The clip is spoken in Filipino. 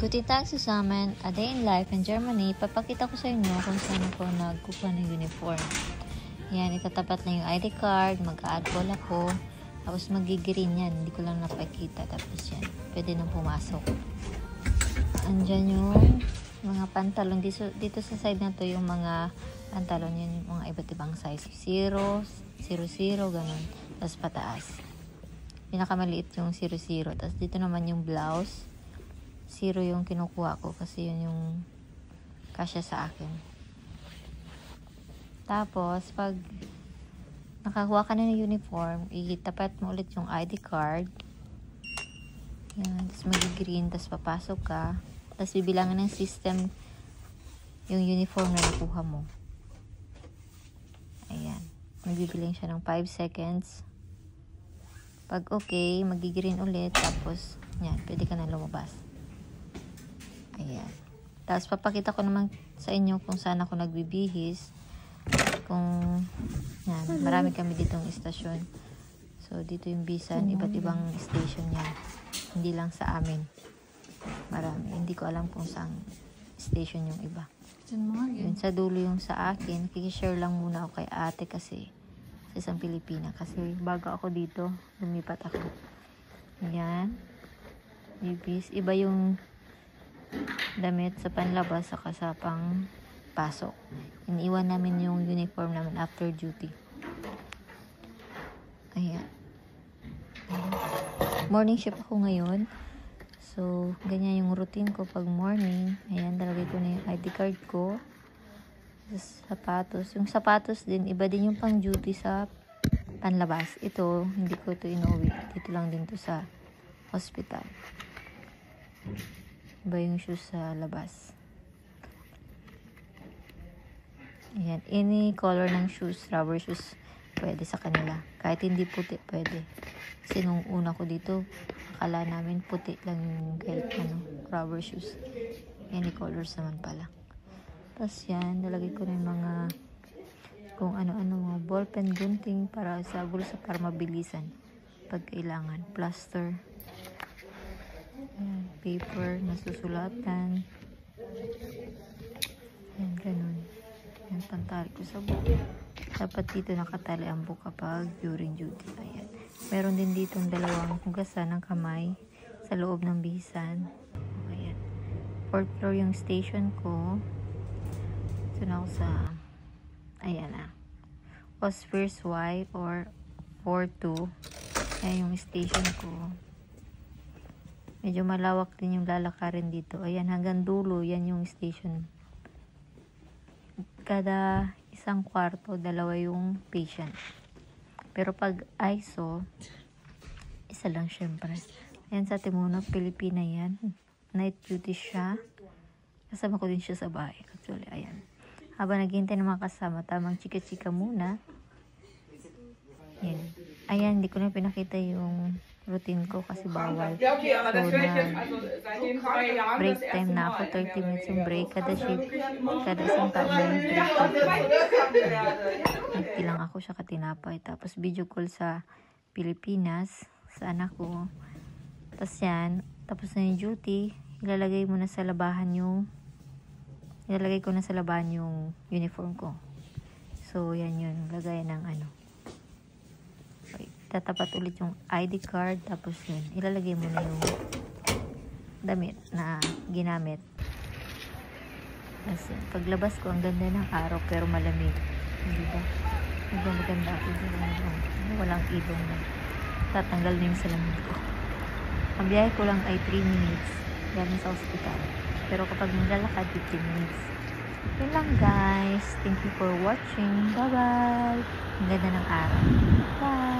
Guten Tag zusammen, A Day in Life in Germany. Papakita ko sa inyo kung saan ako nagkukuha ng uniform. Yan, itatapat lang yung ID card, mag-a-add call ako, tapos mag-green yan, hindi ko lang napakita. Tapos yan, pwede nang pumasok. Andyan yung mga pantalon, dito sa side na to yung mga pantalon, yun mga iba't ibang size, 0, 0, ganun, tapos pataas. Pinakamaliit yung 0, tapos dito naman yung blouse, 0 yung kinukuha ko kasi yun yung kasya sa akin. Tapos pag nakakuha ka na ng uniform, itapat mo ulit yung ID card. Yan, tapos mag-green, tapos papasok ka. Tapos bibilangan ng system yung uniform na nakuha mo. Ayan, magbibilang siya ng 5 seconds. Pag okay, mag-green ulit, tapos yan, pwede ka na lumabas. Ayan. Tapos papakita ko naman sa inyo kung saan ako nagbibihis. Kung yan, marami kami ditong istasyon. So dito yung Bisan, iba't ibang station yan. Hindi lang sa amin. Marami. Hindi ko alam kung saan station yung iba. Yun sa dulo yung sa akin. Kikishare lang muna ako kay ate kasi sa isang Pilipina. Kasi bago ako dito, lumipat ako. Yan. Bibis. Iba yung damit sa panlabas saka sa pang pasok. Iniwan namin yung uniform namin after duty. Ayan. Morning shift ako ngayon. So, ganyan yung routine ko pag morning. Ayan, talagay ko na yung ID card ko. Sapatos. Yung sapatos din, iba din yung pang duty sa panlabas. Ito, hindi ko ito inuwi. Dito lang din to sa hospital. Iba yung shoes sa labas. Ayan. Any color ng shoes, rubber shoes, pwede sa kanila. Kahit hindi puti, pwede. Kasi nung una ko dito, akala namin puti lang yung kahit rubber shoes. Any colors naman pala. Tapos yan, nalagay ko na yung mga kung ano-ano, mga ballpen, gunting para sa bulsa, para mabilisan pag kailangan. Plaster. Ayan, paper, nasusulatan. Ayan, ganun. Ayan, pantali ko sa buka. Dapat dito nakatali ang buka pag during duty. Ayan. Meron din ditong dalawang hugasan ng kamay sa loob ng bihisan. Ayan. 4th floor yung station ko. So, na ako sa ayan na. Osphers Y or 4-2. Ayan yung station ko. Medyo malawak din yung lalakarin dito. Ayan, hanggang dulo, yan yung station. Kada isang kwarto, dalawa yung patient. Pero pag ISO, isa lang syempre. Ayan sa Timuno, Pilipina yan. Night duty siya. Kasama ko din siya sa bahay. Actually, ayan. Habang naghihintay ng mga kasama, tamang chika-chika muna. Ayan. Ayan, hindi ko na pinakita yung routine ko kasi bawal. So, break time na ako. 30 minutes yung break. Kada shift, kada isang tao may break. Nagtilang ako siya katinapay. Tapos video call sa Pilipinas, sa anak ko. Tapos yan, tapos na yung duty, ilalagay ko na sa labahan yung uniform ko. So, yan yun. Lagayan ng ano. Tatapat ulit yung ID card, tapos yun, ilalagay mo na yung damit na ginamit. Kasi paglabas ko, ang ganda ng araw pero malamig, hindi ba? Maganda ako dito, walang ibong na tatanggal na yung salamin ko. Ang biyahe ko lang ay 3 minutes galing sa ospital, pero kapag maglalakad 15 minutes. Yun lang guys, thank you for watching, bye bye. Ang ganda ng araw, bye.